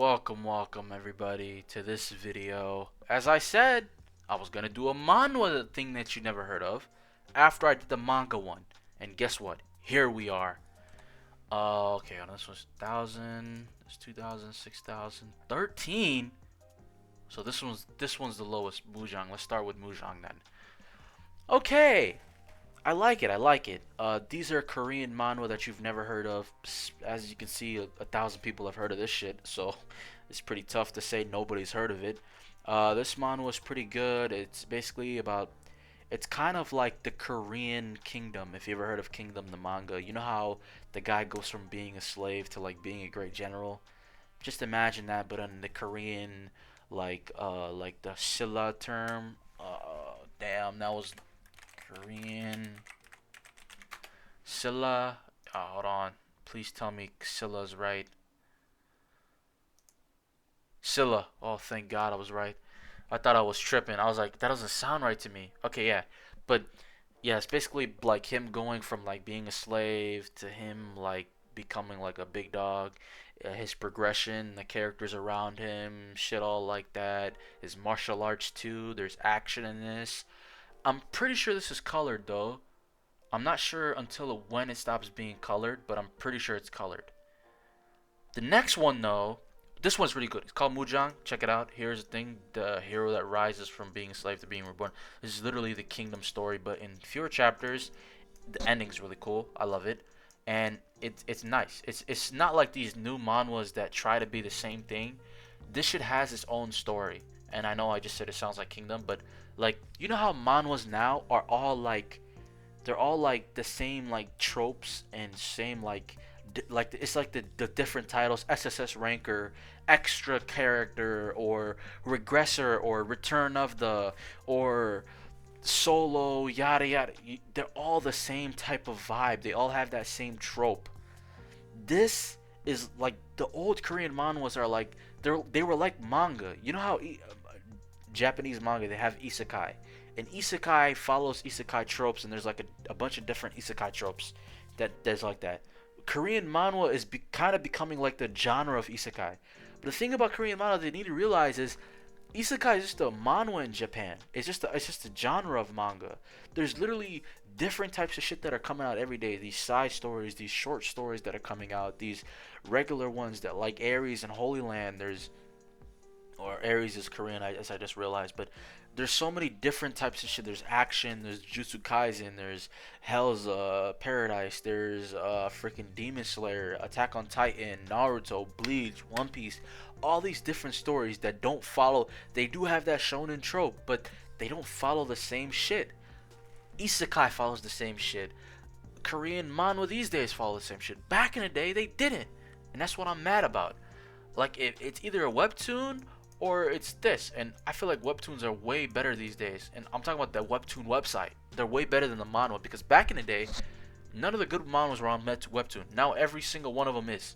Welcome everybody to this video. As I said, I was gonna do a manhwa thing that you never heard of after I did the manga one. And guess what? Here we are. Okay, this was 1,000, this 2,000, 6,000, 13. So this one's the lowest, Mujang. Let's start with Mujang then. Okay, I like it. I like it. These are Korean manhwa that you've never heard of. As you can see, a thousand people have heard of this shit, so it's pretty tough to say nobody's heard of it. This manhwa is pretty good. It's basically about. It's kind of like the Korean Kingdom. If you ever heard of Kingdom, the manga, you know how the guy goes from being a slave to like being a great general. Just imagine that, but in the Korean, like the Silla term. Damn, that was Korean. Silla. Oh, hold on. Please tell me Silla's right. Silla. Oh, thank God I was right. I thought I was tripping. I was like, that doesn't sound right to me. Okay, yeah. But yeah, it's basically like him going from like being a slave to him like becoming like a big dog. His progression, the characters around him, shit all like that. His martial arts too. There's action in this. I'm pretty sure this is colored though. I'm not sure until when it stops being colored, but I'm pretty sure it's colored. The next one, though, this one's really good. It's called Mujang. Check it out. Here's the thing: the hero that rises from being a slave to being reborn. This is literally the kingdom story, but in fewer chapters. The ending's really cool. I love it, and it's nice. It's not like these new manhwas that try to be the same thing. This shit has its own story, and I know I just said it sounds like Kingdom, but like you know how manhwas now are all like they're all like the same like tropes and same like it's like the different titles: SSS ranker, extra character, or regressor, or return of the, or solo, yada yada. They're all the same type of vibe. They all have that same trope. This is like the old Korean manhwas are like they were like manga. You know how Japanese manga, they have isekai, and isekai follows isekai tropes, and there's like a bunch of different isekai tropes that there's like that. Korean manhwa is kind of becoming like the genre of isekai. But the thing about Korean manhwa they need to realize is isekai is just a manhwa in Japan. It's just a genre of manga. There's literally different types of shit that are coming out every day. These side stories, these short stories that are coming out, these regular ones that like Aries and Holy Land. There's or Aries is Korean, as I just realized. But there's so many different types of shit. There's action. There's Jutsu Kaisen. There's Hell's Paradise. There's freaking Demon Slayer, Attack on Titan, Naruto, Bleach, One Piece. All these different stories that don't follow. They do have that shonen trope, but they don't follow the same shit. Isekai follows the same shit. Korean manhwa these days follow the same shit. Back in the day, they didn't, and that's what I'm mad about. Like, it's either a webtoon or it's this, and I feel like webtoons are way better these days. And I'm talking about the webtoon website. They're way better than the manhwa, because back in the day, none of the good manhwas were on webtoon. Now every single one of them is.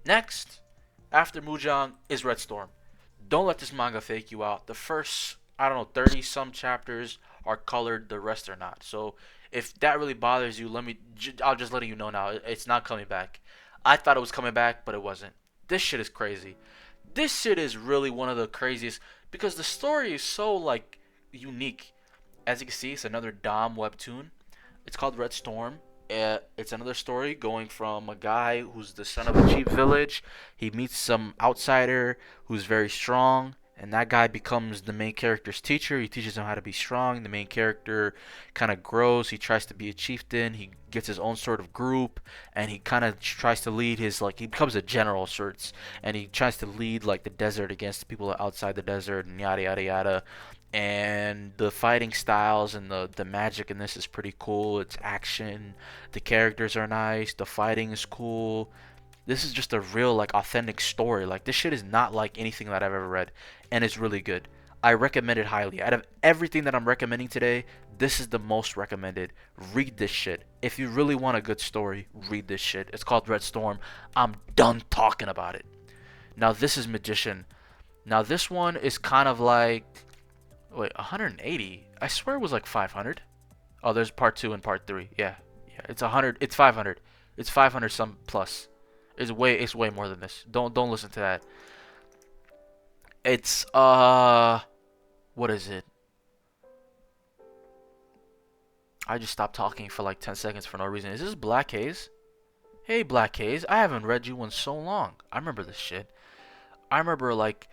Next, after Mujang, is Red Storm. Don't let this manga fake you out. The first, I don't know, 30 some chapters are colored, the rest are not. So if that really bothers you, I'll just letting you know now, it's not coming back. I thought it was coming back, but it wasn't. This shit is crazy. This shit is really one of the craziest, because the story is so like unique. As you can see, it's another Dom webtoon. It's called Red Storm. It's another story going from a guy who's the son of a chief village. He meets some outsider who's very strong, and that guy becomes the main character's teacher. He teaches him how to be strong. The main character kind of grows. He tries to be a chieftain. He gets his own sort of group, and he kind of tries to lead his, like, he becomes a general of sorts, and he tries to lead like the desert against the people outside the desert, and yada yada yada. And the fighting styles and the magic in this is pretty cool. It's action. The characters are nice. The fighting is cool. This is just a real, like, authentic story. Like, this shit is not like anything that I've ever read, and it's really good. I recommend it highly. Out of everything that I'm recommending today, this is the most recommended. Read this shit. If you really want a good story, read this shit. It's called Red Storm. I'm done talking about it. Now this is Magician. Now this one is kind of like, wait, 180? I swear it was like 500. Oh, there's part 2 and part 3. Yeah. Yeah, it's 100. It's 500. It's 500 some plus. It's way more than this. Don't listen to that. It's what is it? I just stopped talking for like 10 seconds for no reason. Is this Black Haze? Hey Black Haze, I haven't read you in so long. I remember this shit. I remember like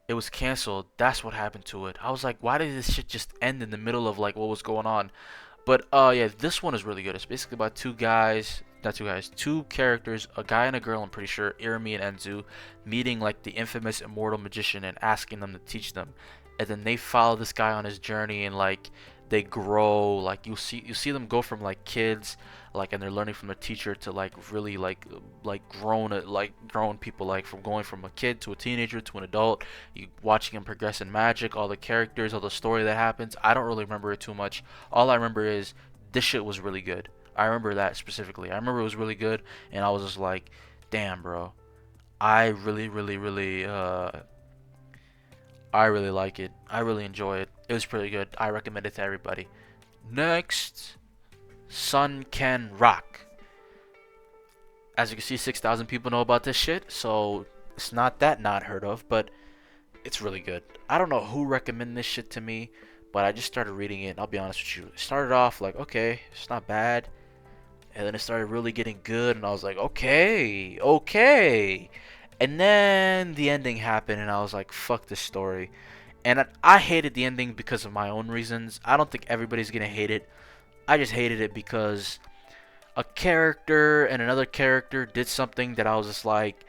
it was canceled. That's what happened to it. I was like, why did this shit just end in the middle of like what was going on? But yeah, this one is really good. It's basically about two guys, not two guys, two characters, a guy and a girl. I'm pretty sure, Irumi and Enzu, meeting like the infamous immortal magician and asking them to teach them, and then they follow this guy on his journey and like they grow. Like you see them go from like kids, like and they're learning from their teacher to like really like grown people, like from going from a kid to a teenager to an adult. You watching him progress in magic, all the characters, all the story that happens. I don't really remember it too much. All I remember is this shit was really good. I remember that specifically. I remember it was really good, and I was just like, damn, bro. I really, really, really, I really like it. I really enjoy it. It was pretty good. I recommend it to everybody. Next, Sun Can Rock. As you can see, 6,000 people know about this shit, so it's not that not heard of, but it's really good. I don't know who recommended this shit to me, but I just started reading it, and I'll be honest with you. It started off like, okay, it's not bad. And then it started really getting good, and I was like, okay, okay. And then the ending happened, and I was like, fuck this story. And I hated the ending because of my own reasons. I don't think everybody's gonna hate it. I just hated it because a character and another character did something that I was just like,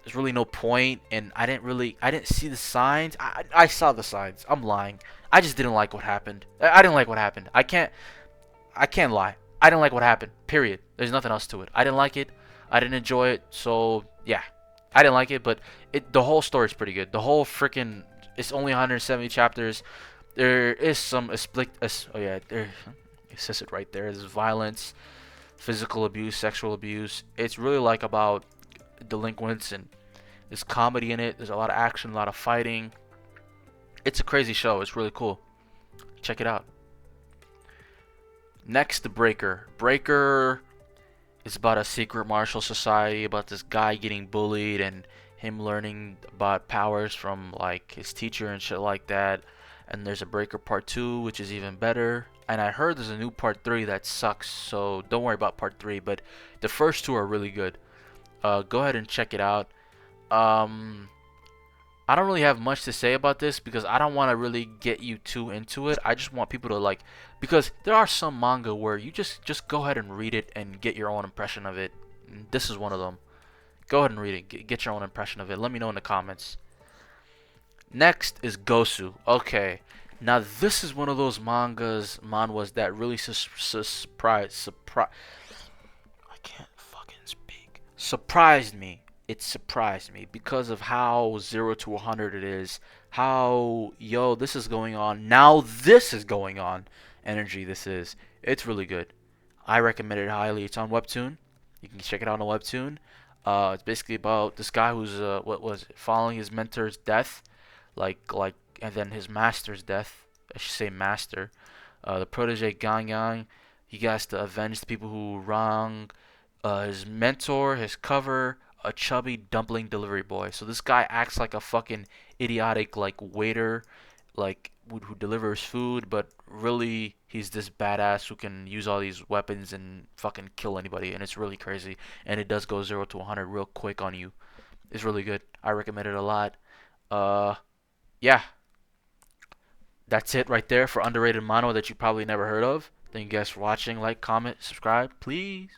there's really no point, and I didn't see the signs. I saw the signs. I'm lying. I just didn't like what happened. I didn't like what happened. I can't lie. I didn't like what happened. Period. There's nothing else to it. I didn't like it. I didn't enjoy it. So yeah, I didn't like it. But the whole story's pretty good. The whole freaking it's only 170 chapters. There is some split. Oh yeah, there it says it right there. There's violence, physical abuse, sexual abuse. It's really like about delinquents, and there's comedy in it. There's a lot of action, a lot of fighting. It's a crazy show. It's really cool. Check it out. Next, the Breaker. Breaker is about a secret martial society, about this guy getting bullied and him learning about powers from like his teacher and shit like that. And there's a Breaker Part 2, which is even better. And I heard there's a new Part 3 that sucks, so don't worry about Part 3. But the first two are really good. Go ahead and check it out. Um, I don't really have much to say about this because I don't want to really get you too into it. I just want people to like, because there are some manga where you just go ahead and read it and get your own impression of it. This is one of them. Go ahead and read it. Get your own impression of it. Let me know in the comments. Next is Gosu. Okay. Now this is one of those manhwas that really I can't fucking speak. Surprised me. It surprised me because of how 0 to 100 it is. How, yo, this is going on. Now this is going on. Energy this is. It's really good. I recommend it highly. It's on Webtoon. You can check it out on Webtoon. It's basically about this guy who's what was it, following his mentor's death, and then his master's death. I should say master. The protege Gangyang. He has to avenge the people who wrong his mentor, his cover, a chubby dumpling delivery boy. So this guy acts like a fucking idiotic like waiter, like who delivers food, but really he's this badass who can use all these weapons and fucking kill anybody, and it's really crazy. And it does go 0 to 100 real quick on you. It's really good. I recommend it a lot. Uh, yeah, that's it right there for underrated mono that you probably never heard of. Thank you guys for watching. Like, comment, subscribe, please.